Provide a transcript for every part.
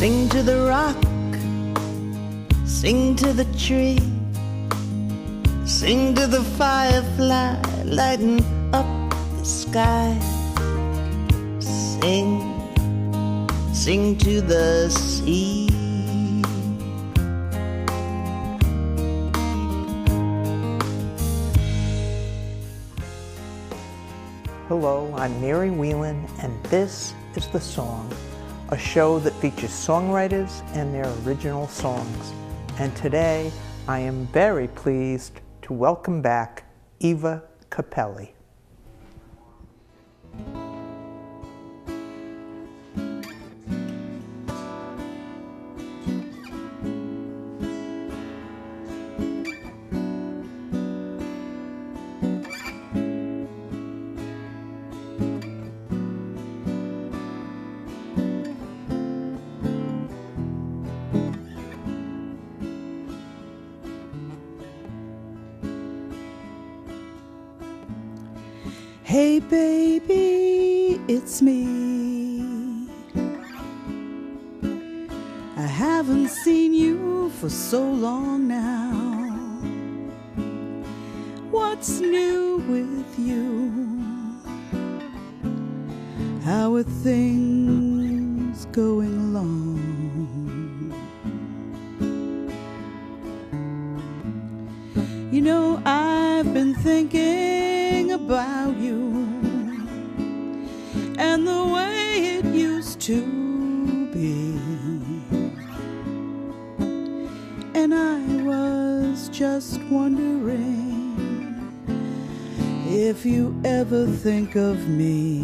Sing to the rock, sing to the tree, sing to the firefly lighting up the sky. Sing, sing to the sea. Hello, I'm Mary Whelan, and this is The Song, a show that features songwriters and their original songs. And today, I am very pleased to welcome back Eva Cappelli. Hey baby, it's me. I haven't seen you for so long now. What's new with you? How are things going along? You know, I've been thinking about you and the way it used to be, and I was just wondering if you ever think of me.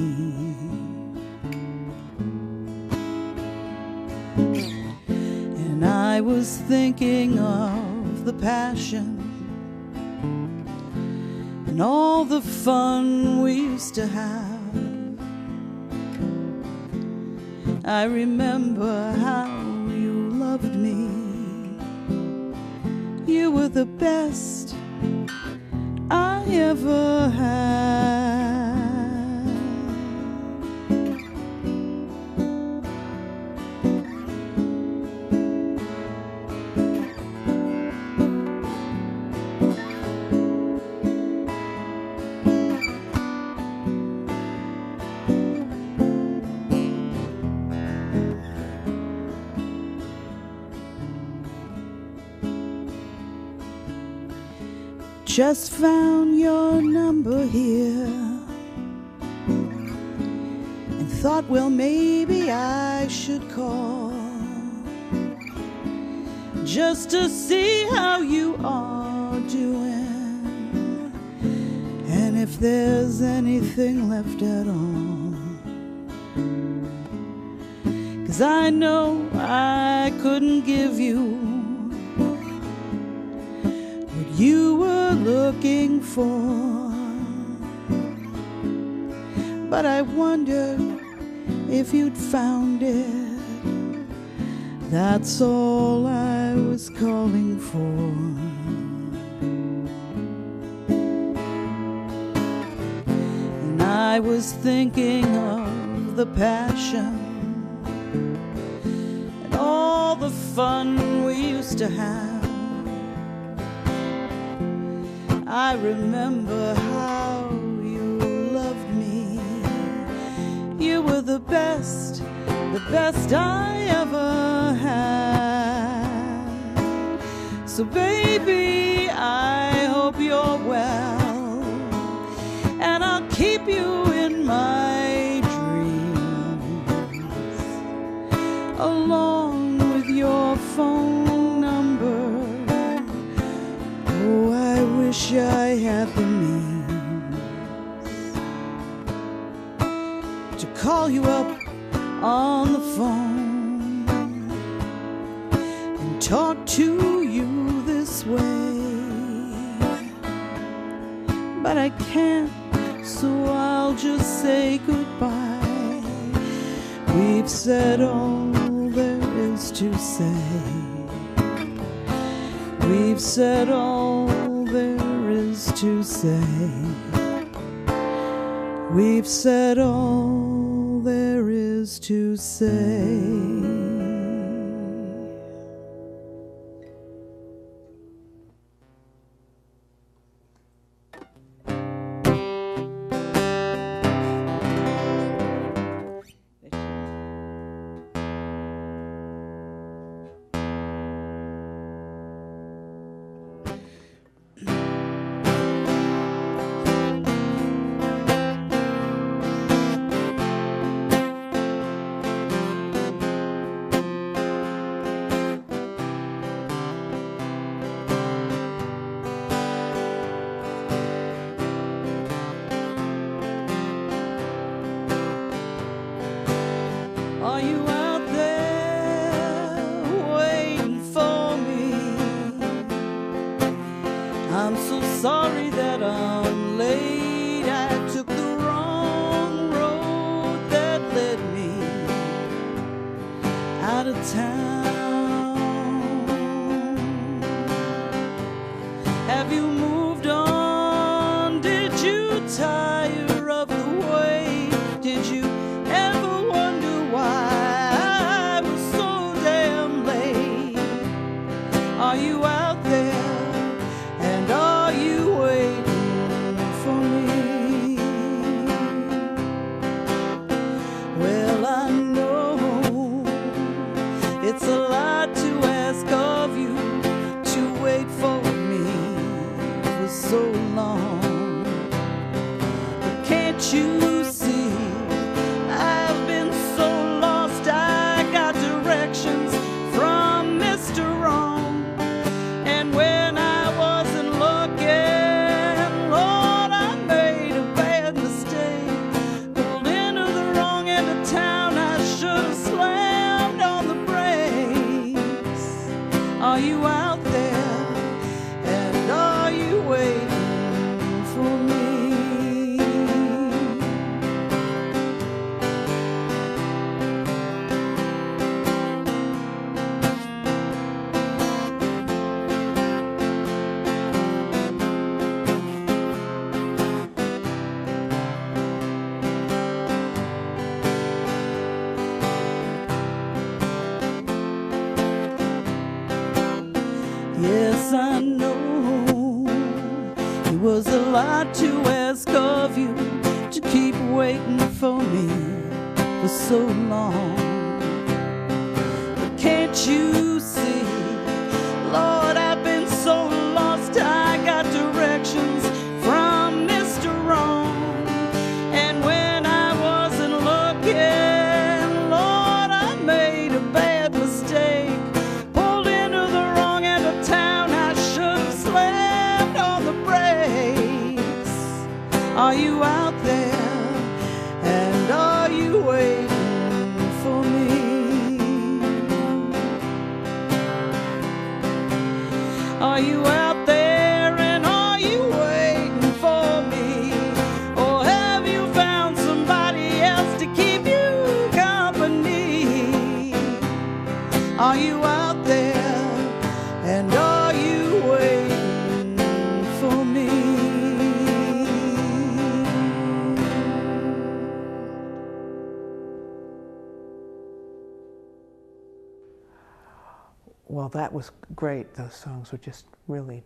And I was thinking of the passion and all the fun we used to have. I remember how you loved me. You were the best I ever had. Just found your number here and thought, well, maybe I should call just to see how you are doing and if there's anything left at all. 'Cause I know I couldn't give you you were looking for, but I wondered if you'd found it. That's all I was calling for. And I was thinking of the passion and all the fun we used to have. I remember how you loved me. You were the best I ever had. So baby, I hope you're well, and I'll keep you in my dreams, along with your phone number. Oh, I wish I had the means to call you up on the phone and talk to you this way. But I can't, so I'll just say goodbye. We've said all there is to say. We've said all there is to say. We've said all there is to say. I'm so sorry that I'm late. I took the wrong road that led me out of town. Have you moved on? Did you tire of the way? Did you ever wonder why I was so damn late? Are you out there, and are you waiting for me? Well, I know it's a lot to ask of you to wait for me for so long. But can't you see I've been so lost? I got directions from Mr. Wrong, and when I wasn't looking, Lord, I made a bad mistake. Pulled into the wrong end of town. I should have slammed on the brakes. Are you out there, and are you waiting for me? Yes, I know it was a lot to ask of you to keep waiting for me for so long. But can't you see, Lord, I've been so lost. I got directions from Mr. Wrong, and when I wasn't looking, Lord, I made a bad mistake. Pulled into the wrong end of town. I should have slammed on the brakes. Are you out there, and are you waiting for me? Are you out there, and are you waiting for me? Or have you found somebody else to keep you company? Are you out there, and are you waiting for me? Well, that was great. Those songs were just really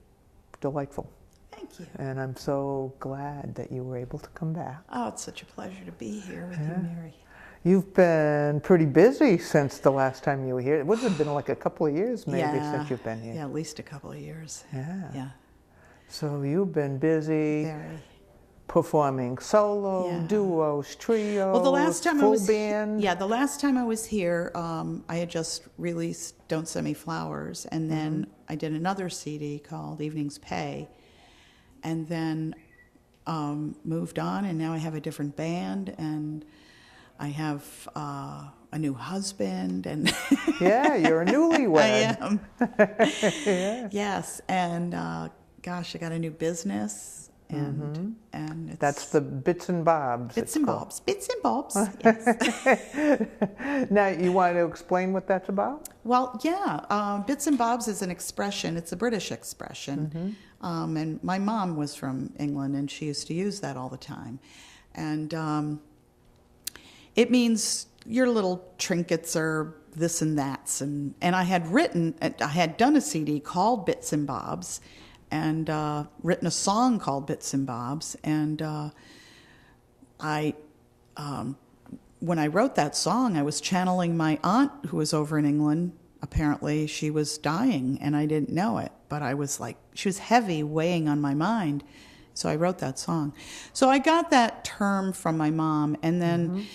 delightful. Thank you. And I'm so glad that you were able to come back. Oh, it's such a pleasure to be here with Yeah. you, Mary. You've been pretty busy since the last time you were here. It would have been like a couple of years maybe since you've been here. Yeah, at least a couple of years. Yeah. Yeah, So you've been busy very. performing solo, Yeah. duos, trios, Well, the last time full I was band. yeah, the last time I was here, I had just released "Don't Send Me Flowers," and then I did another CD called "Evening's Pay," and then moved on, and now I have a different band, and I have a new husband, and Yeah, you're a newlywed. I am. Yeah. Yes, and gosh, I got a new business, and it's That's the Bits and Bobs. Bits it's and called. Bobs. Bits and Bobs. Yes. Now, you want to explain what that's about? Well, yeah, Bits and Bobs is an expression. It's a British expression. And my mom was from England, and she used to use that all the time. And it means your little trinkets are this and that's. And I had done a CD called Bits and Bobs, and written a song called Bits and Bobs. And when I wrote that song, I was channeling my aunt who was over in England. Apparently she was dying and I didn't know it, but I was like, she was heavy weighing on my mind. So I wrote that song. So I got that term from my mom, and then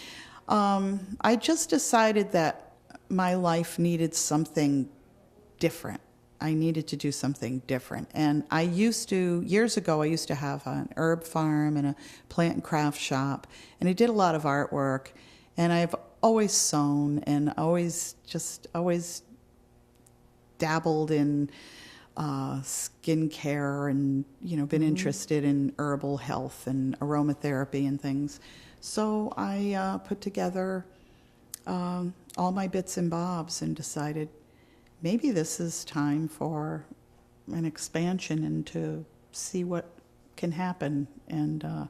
I just decided that my life needed something different. I needed to do something different. And years ago, I used to have an herb farm and a plant and craft shop, and I did a lot of artwork, and I've always sewn and always dabbled in skincare and, been interested in herbal health and aromatherapy and things. So I put together all my bits and bobs and decided maybe this is time for an expansion and to see what can happen. And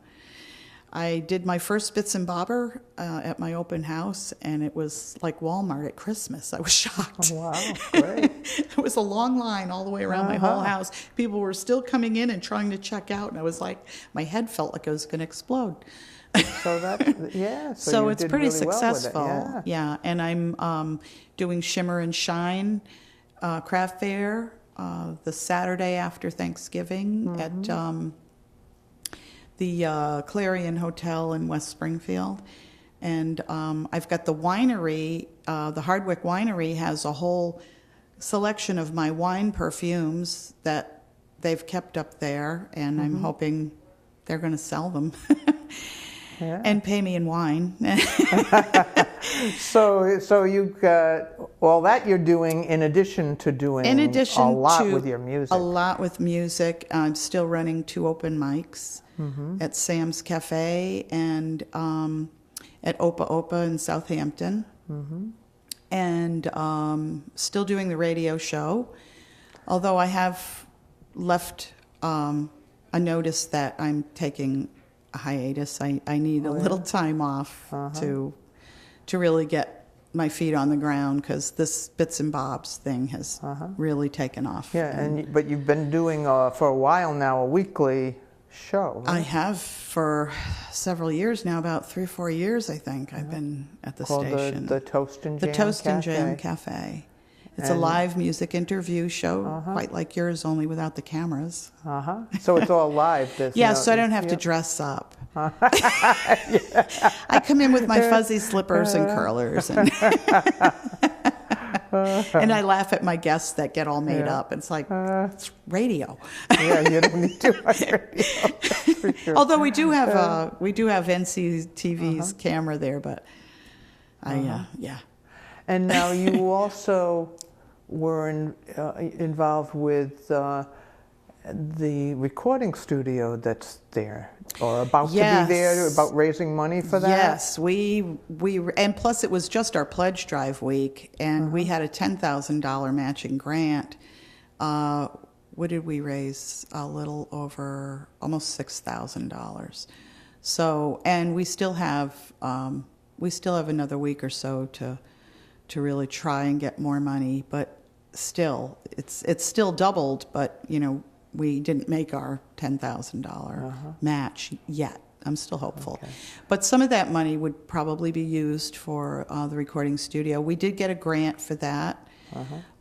I did my first Bits and Bobber at my open house, and it was like Walmart at Christmas. I was shocked. Oh, wow, great. It was a long line all the way around my whole house. People were still coming in and trying to check out, and I was like, my head felt like it was going to explode. So that, yeah. So you it's did pretty really well with it, successful. Yeah, and I'm doing Shimmer and Shine craft fair the Saturday after Thanksgiving at the Clarion Hotel in West Springfield. And I've got the winery, the Hardwick Winery has a whole selection of my wine perfumes that they've kept up there, and I'm hoping they're going to sell them and pay me in wine. So you've got all that you're doing in addition to doing a lot with your music. A lot with music. I'm still running 2 open mics at Sam's Cafe and at Opa Opa in Southampton. And still doing the radio show, although I have left a notice that I'm taking a hiatus. I need a little time off to really get my feet on the ground, because this Bits and Bobs thing has really taken off. Yeah, but you've been doing for a while now a weekly show, right? I have for several years now, about 3 or 4 years, I think. I've been at the station. The Toast and Jam The Toast and Cafe. Jam Cafe. It's a live music interview show, quite like yours, only without the cameras. So it's all live. So I don't have to dress up. I come in with my fuzzy slippers and curlers, and, and I laugh at my guests that get all made up. It's like, it's radio. Yeah, you don't need too much radio. For sure. Although we do have NCTV's camera there, but yeah. And now you also were involved with the recording studio that's there, or about to be there, about raising money for that? Yes, we and plus it was just our pledge drive week, and we had a $10,000 matching grant. What did we raise? A little over, almost $6,000. So, and we still have another week or so to really try and get more money, but still, it's still doubled, but we didn't make our $10,000 match yet. I'm still hopeful. Okay. But some of that money would probably be used for the recording studio. We did get a grant for that.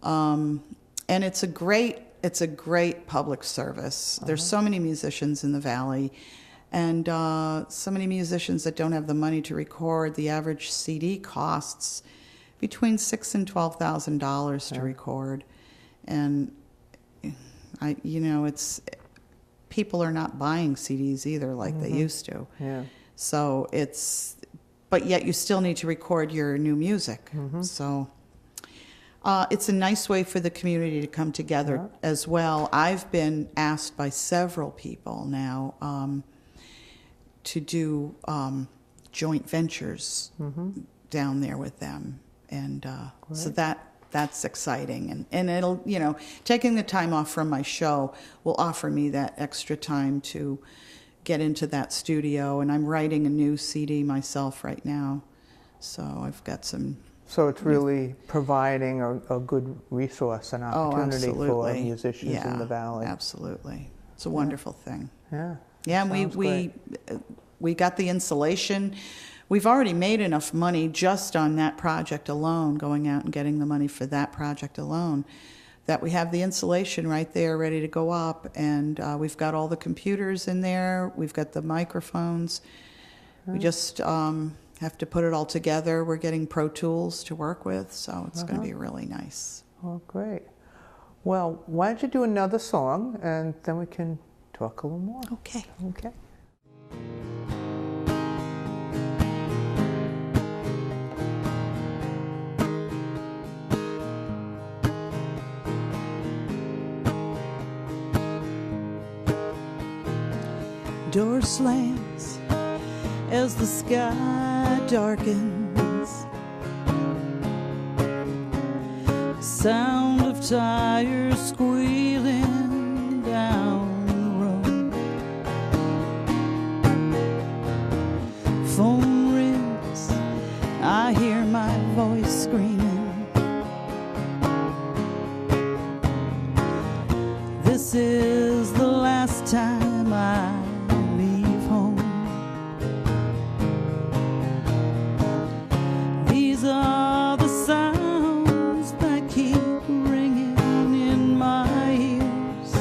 And it's a great public service. There's so many musicians in the Valley, and so many musicians that don't have the money to record. The average CD costs between $6,000 and $12,000 to record, and it's people are not buying CDs either like they used to. Yeah. So but yet you still need to record your new music. So it's a nice way for the community to come together as well. I've been asked by several people now to do joint ventures down there with them. And so that's exciting. And it'll, taking the time off from my show will offer me that extra time to get into that studio. And I'm writing a new CD myself right now. So I've got some... So it's really providing a good resource and opportunity for musicians in the Valley. Absolutely. It's a wonderful thing. Yeah. Yeah, and we got the insulation. We've already made enough money just on that project alone, going out and getting the money for that project alone, that we have the insulation right there ready to go up, and we've got all the computers in there, we've got the microphones. We just have to put it all together. We're getting Pro Tools to work with, so it's going to be really nice. Oh, great. Well, why don't you do another song, and then we can talk a little more. Okay. Okay. Door slams as the sky darkens. Sound of tires squealing down the road. Phone rings, I hear my voice screaming. This is the last time I leave home. These are the sounds that keep ringing in my ears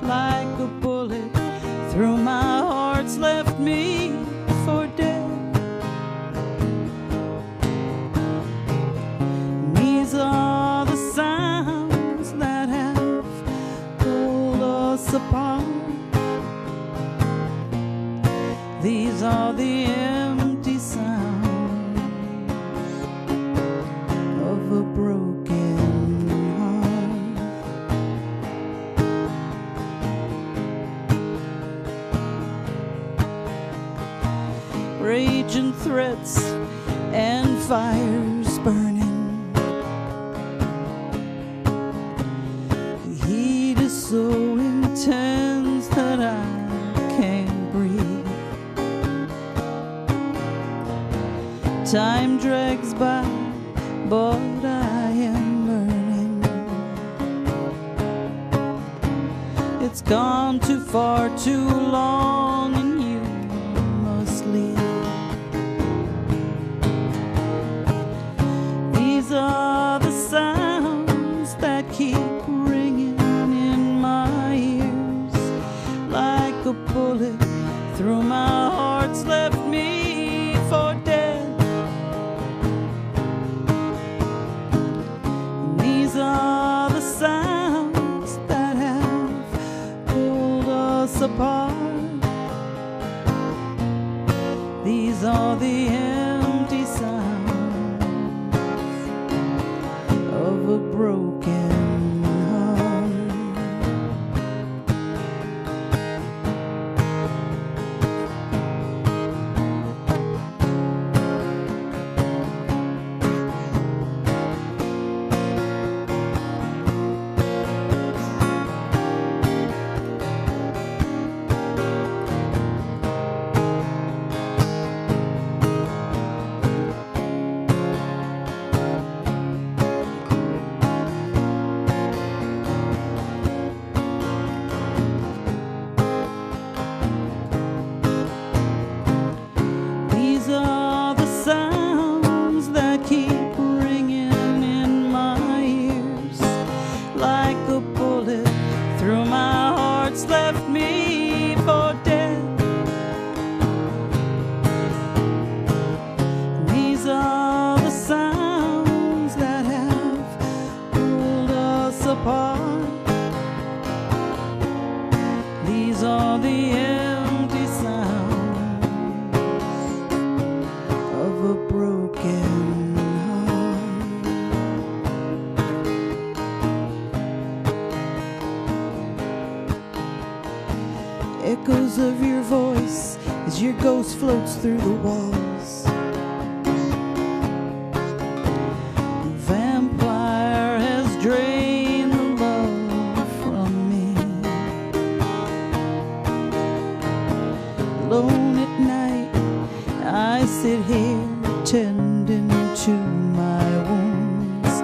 like a bullet through my heart's left me for dead. These are the sounds that have pulled us apart. These are the empty sounds of a broken heart. Raging threats and fires burning. The heat is so intense that I can't breathe. Time drags by, but I am learning. It's gone too far, too long, and you must leave. These are the sounds that keep ringing in my ears like a bullet through my heart's left me for dead. These are the sounds that have pulled us apart. These are the empty sounds of a broken heart. These are the sounds that keep ringing in my ears like a bullet through my heart's left me for dead. These are the sounds that have pulled us apart. These are the empty sounds of a broken heart. Echoes of your voice as your ghost floats through the walls. The vampire has drained the love from me. Alone at night, I sit here tending to my wounds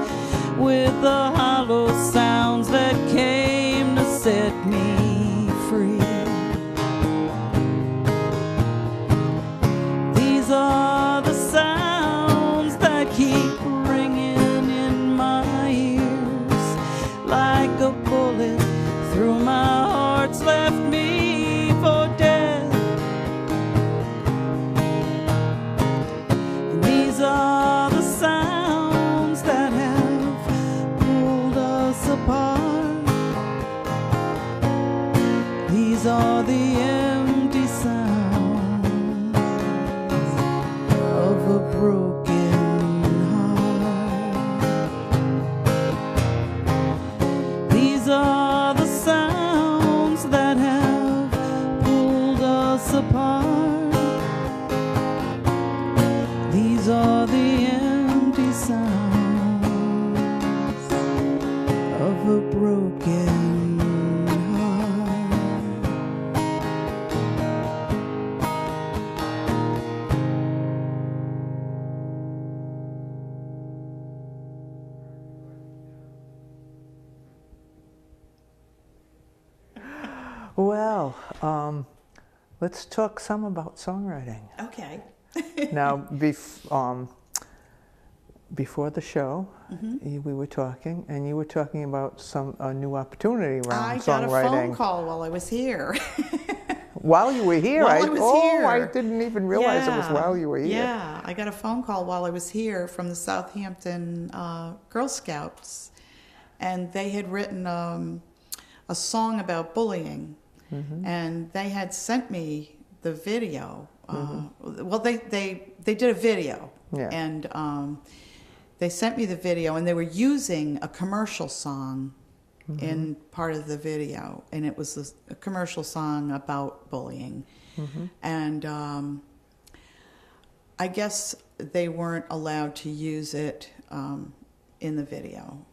with the hollow sounds that came to set me free. These are the sounds that keep ringing in my ears like a bullet through my heart's left me for dead. These are the sounds that have pulled us apart. These are the empty sounds of a broken heart. These are the sounds that have pulled us apart. These are the empty sounds of a broken heart. Well, let's talk some about songwriting. Okay. Now, before the show, we were talking, and you were talking about a new opportunity around I songwriting. got a phone call while I was here. While you were here? While I was here. I didn't even realize it was while you were here. Yeah, I got a phone call while I was here from the Southampton Girl Scouts, and they had written a song about bullying, and they had sent me the video. Well, they did a video, and they sent me the video, and they were using a commercial song in part of the video, and it was a commercial song about bullying. And I guess they weren't allowed to use it in the video.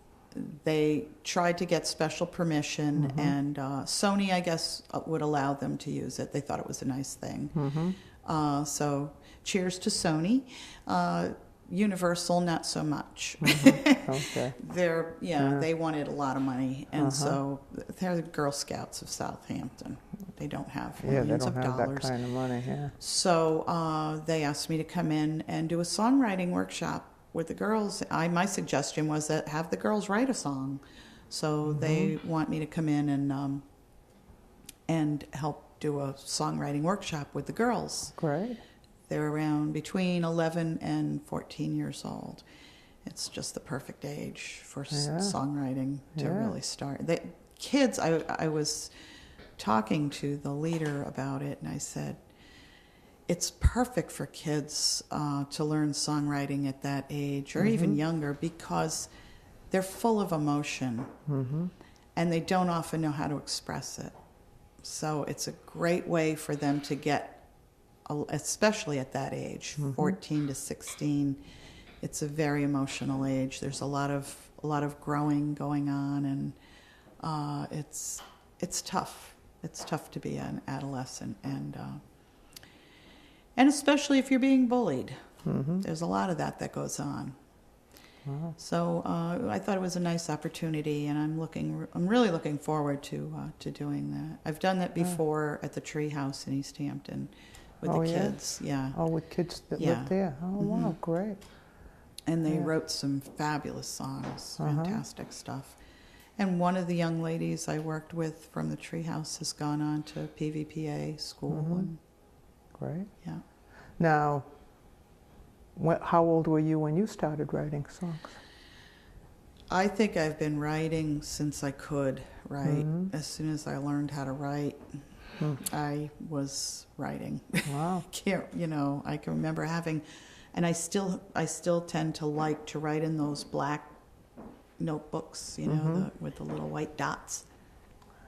They tried to get special permission, and Sony, I guess, would allow them to use it. They thought it was a nice thing. So cheers to Sony. Universal, not so much. Okay. They wanted a lot of money, and so they're the Girl Scouts of Southampton. They don't have millions of dollars. They don't have that kind of money. Yeah. So they asked me to come in and do a songwriting workshop with the girls. My suggestion was that have the girls write a song. So they want me to come in and help do a songwriting workshop with the girls. Great. They're around between 11 and 14 years old. It's just the perfect age for songwriting to really start. Kids, I was talking to the leader about it, and I said, it's perfect for kids to learn songwriting at that age, or even younger, because they're full of emotion, and they don't often know how to express it. So it's a great way for them to get, especially at that age, 14 to 16. It's a very emotional age. There's a lot of growing going on, and it's tough. It's tough to be an adolescent, and especially if you're being bullied. There's a lot of that goes on. Wow. So I thought it was a nice opportunity, and I'm really looking forward to doing that. I've done that before at the Tree House in East Hampton with the kids. Yeah. Oh, with kids that live there. Oh, wow, great. And they wrote some fabulous songs, fantastic stuff. And one of the young ladies I worked with from the Tree House has gone on to PVPA school. And, great. Yeah. Now, how old were you when you started writing songs? I think I've been writing since I could write. As soon as I learned how to write, I was writing. Wow. I can remember having, and I still tend to like to write in those black notebooks, with the little white dots.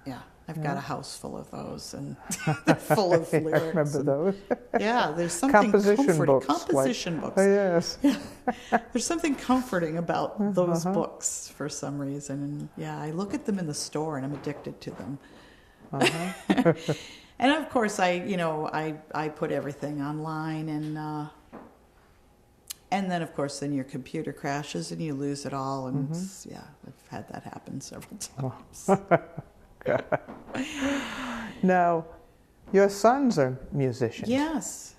Yeah. I've got a house full of those, and they're full of lyrics. I remember those. Yeah, there's something comforting. Books. Composition books. Oh, yes. Yeah. There's something comforting about those books for some reason. And yeah, I look at them in the store, and I'm addicted to them. And of course, I put everything online, and then of course, then your computer crashes and you lose it all, and I've had that happen several times. Now, your sons are musicians. Yes.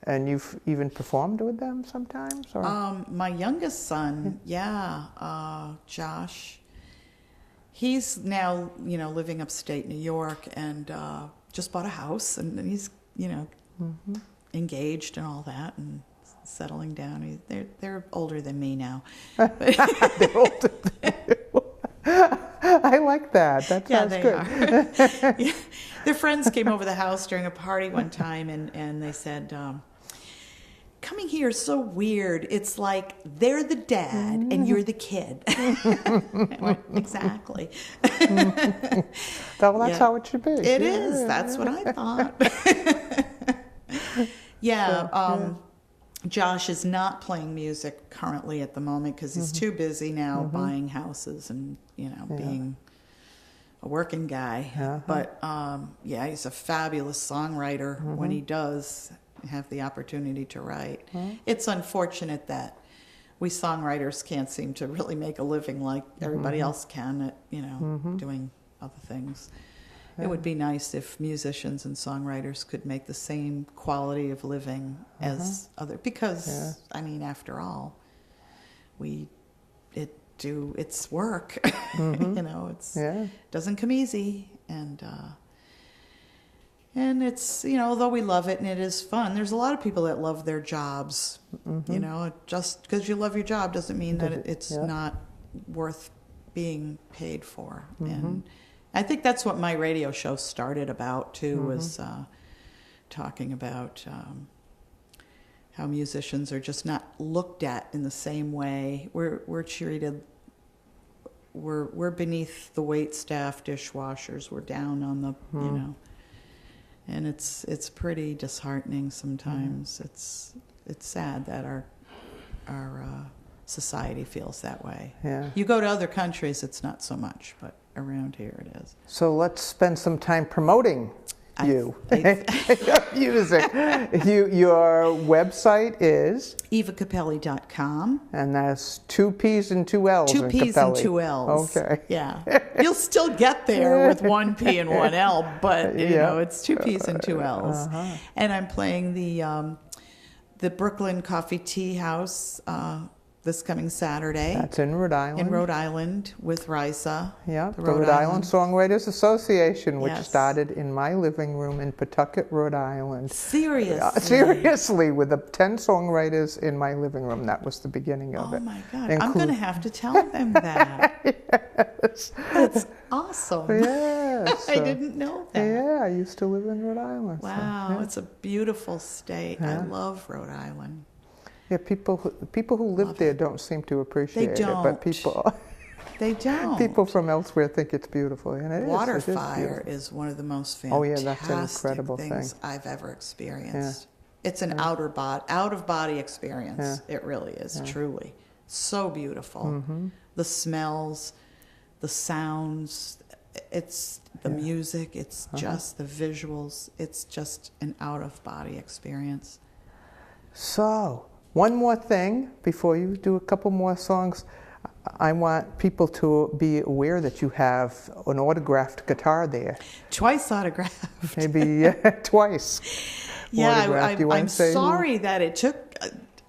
And you've even performed with them sometimes? Or? My youngest son, Josh, he's now, living upstate New York, and just bought a house, and he's, engaged and all that, and settling down. They're older than me now. They're older than you. I like that. That sounds good. Yeah. Their friends came over the house during a party one time, and they said, coming here is so weird. It's like they're the dad and you're the kid. I went, exactly. Well, that's how it should be. It is. That's what I thought. Yeah, So, Josh is not playing music currently at the moment because he's too busy now buying houses and, being a working guy. But, yeah, he's a fabulous songwriter when he does have the opportunity to write. It's unfortunate that we songwriters can't seem to really make a living like everybody else can at, doing other things. It would be nice if musicians and songwriters could make the same quality of living as other, because I mean, after all, it's work. It doesn't come easy, and it's although we love it and it is fun, there's a lot of people that love their jobs. Just because you love your job doesn't mean that it's not worth being paid for. And I think that's what my radio show started about too, was talking about how musicians are just not looked at in the same way. We're treated. We're beneath the wait staff, dishwashers. We're down on the and it's pretty disheartening sometimes. It's sad that our society feels that way. Yeah. You go to other countries, it's not so much, but around here it is. So let's spend some time promoting you. Music. Your website is? EvaCappelli.com. And that's 2 P's and 2 L's. 2 P's and 2 L's. Okay. Yeah. You'll still get there with 1 P and 1 L, but it's 2 P's and 2 L's. And I'm playing the Brooklyn Coffee Tea House this coming Saturday. That's in Rhode Island. In Rhode Island with RISA. Yeah, the Rhode Island Songwriters Association, which started in my living room in Pawtucket, Rhode Island. Seriously? Seriously, with the 10 songwriters in my living room. That was the beginning of it. Oh my God, I'm going to have to tell them that. Yes. That's awesome. Yes. I didn't know that. Yeah, I used to live in Rhode Island. Wow, it's a beautiful state. I love Rhode Island. Yeah, people who live there don't seem to appreciate it, but they don't. People from elsewhere think it's beautiful, and it Water is. fire is one of the most fantastic that's an incredible things thing I've ever experienced. Yeah. It's an out of body experience. Yeah. It really is, truly. So beautiful. The smells, the sounds, it's the music, it's just the visuals. It's just an out of body experience. So, one more thing before you do a couple more songs. I want people to be aware that you have an autographed guitar there. Twice autographed. Maybe twice. Yeah, I'm sorry that it took.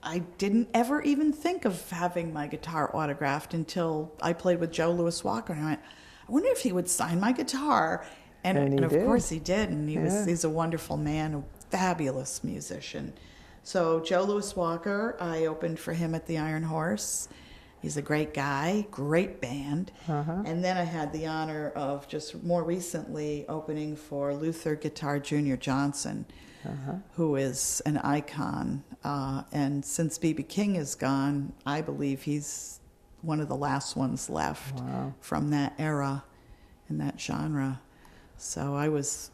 I didn't ever even think of having my guitar autographed until I played with Joe Louis Walker, and I went, I wonder if he would sign my guitar. And of course he did, and he's a wonderful man, a fabulous musician. So Joe Louis Walker, I opened for him at the Iron Horse. He's a great guy, great band. And then I had the honor of just more recently opening for Luther Guitar Jr. Johnson, who is an icon. And since B.B. King is gone, I believe he's one of the last ones left from that era and that genre. So I was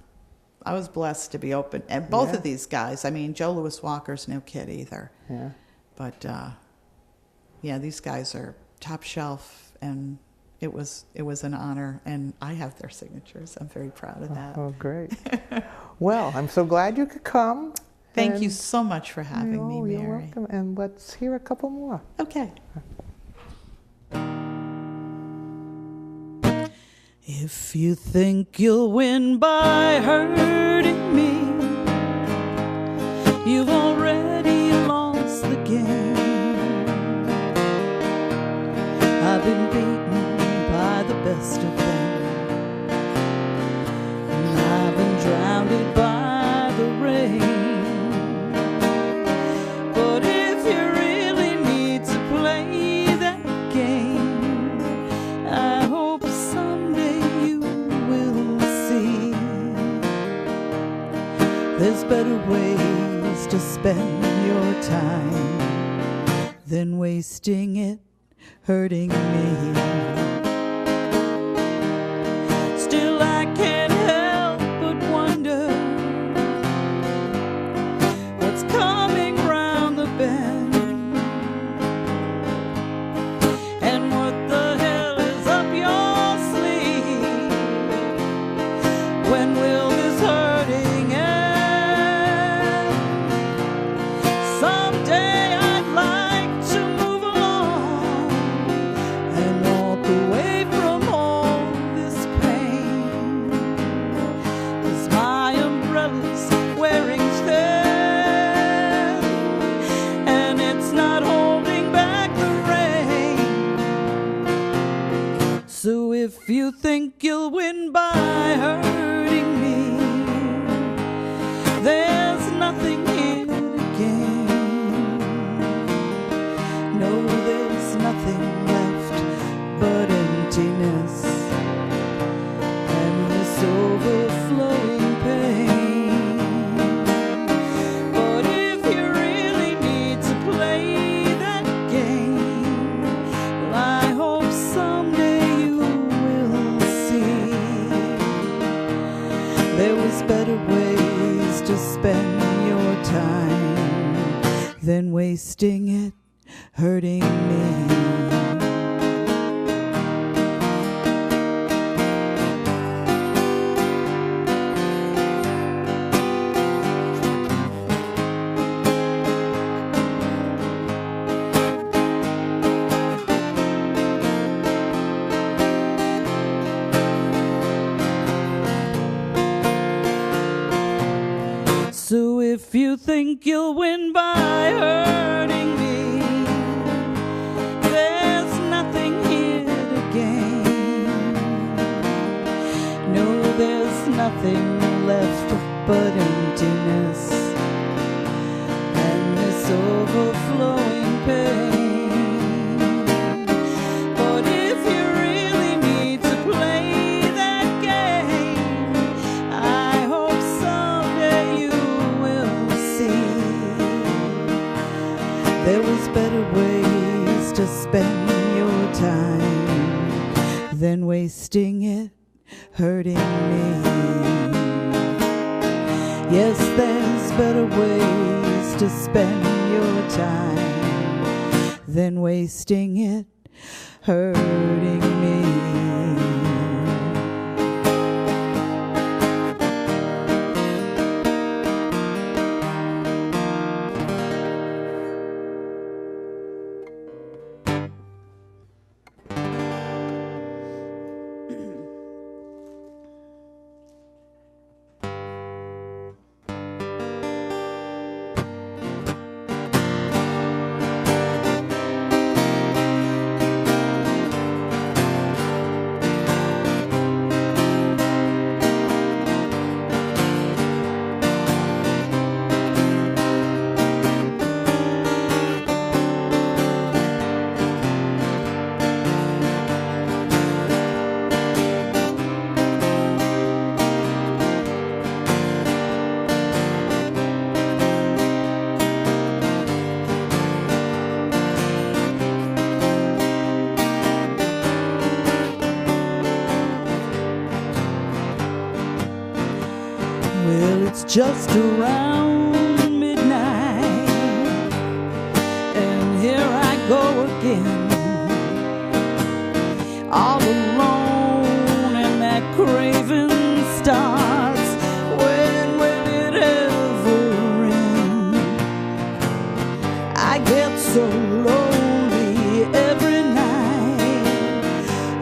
blessed to be open. And both of these guys, I mean, Joe Louis Walker's no kid either. Yeah. But, these guys are top shelf, and it was an honor, and I have their signatures. I'm very proud of that. Oh, great. Well, I'm so glad you could come. Thank you so much for having me, Mary. You're welcome. And let's hear a couple more. Okay. If you think you'll win by hurting me, you've already lost the game. I've been beaten by the best of them, and I've been drowned by the rain. But if you really need to play that game, I hope someday you will see there's better ways to spend your time than wasting it hurting me. Still I can't help but wonder what's win by hurting me. There's nothing here to gain. No, there's nothing left but emptiness and this overflowing pain. But if you really need to play that game, well, I hope someday you will see there was better ways to spend your time than wasting it hurting me. So if you think you'll win by hurting me, there's nothing here to gain. No, there's nothing left but emptiness and this overflowing pain. But if you really need to play that game, I hope someday you there was better ways to spend your time than wasting it hurting me. Yes, there's better ways to spend your time than wasting it hurting me. Well, it's just around midnight, and here I go again, all alone, and that craving starts. When will it ever end? I get so lonely every night,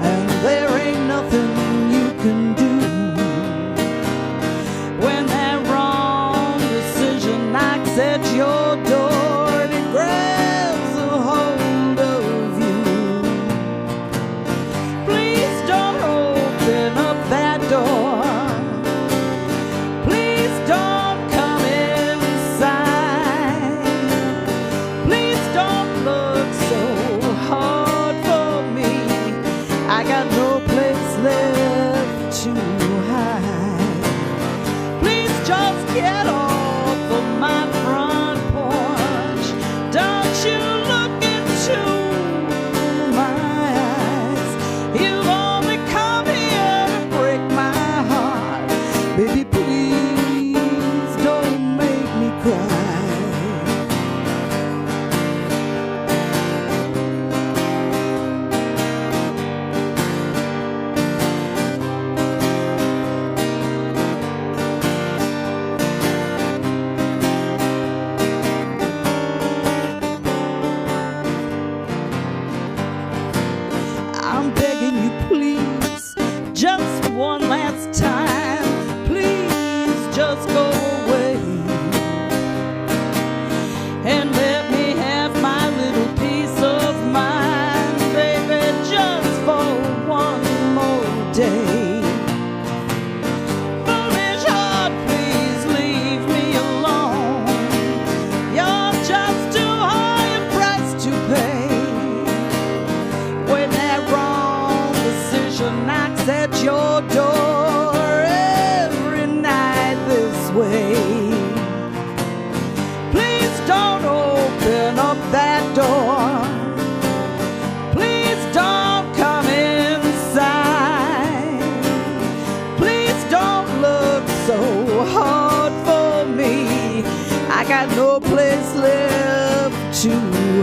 and there ain't nothing you can do when that wrong decision knocks at your door and it grabs a hold of you. Please don't open up that door. Please don't come inside. Please don't look so hard for me. I got no place left to hide. Just get off of my front porch. Don't you look into my eyes. You've only come here to break my heart. Baby, please don't make me cry. I'm begging you, please, just one last time, please just go away and let me have my little peace of mind, baby, just for one more day. got no place left to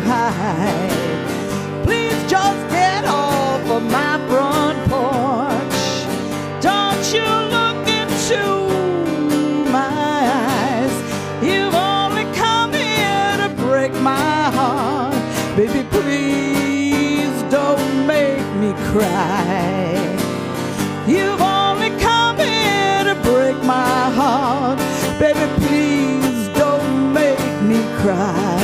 hide. Please just get off of my front porch. Don't you look into my eyes. You've only come here to break my heart. Baby, please don't make me cry. You've only come here to break my heart. Baby, please don't make me cry.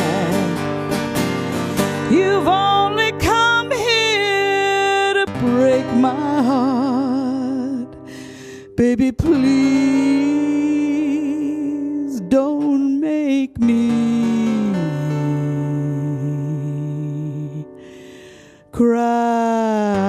You've only come here to break my heart. Baby, please don't make me cry.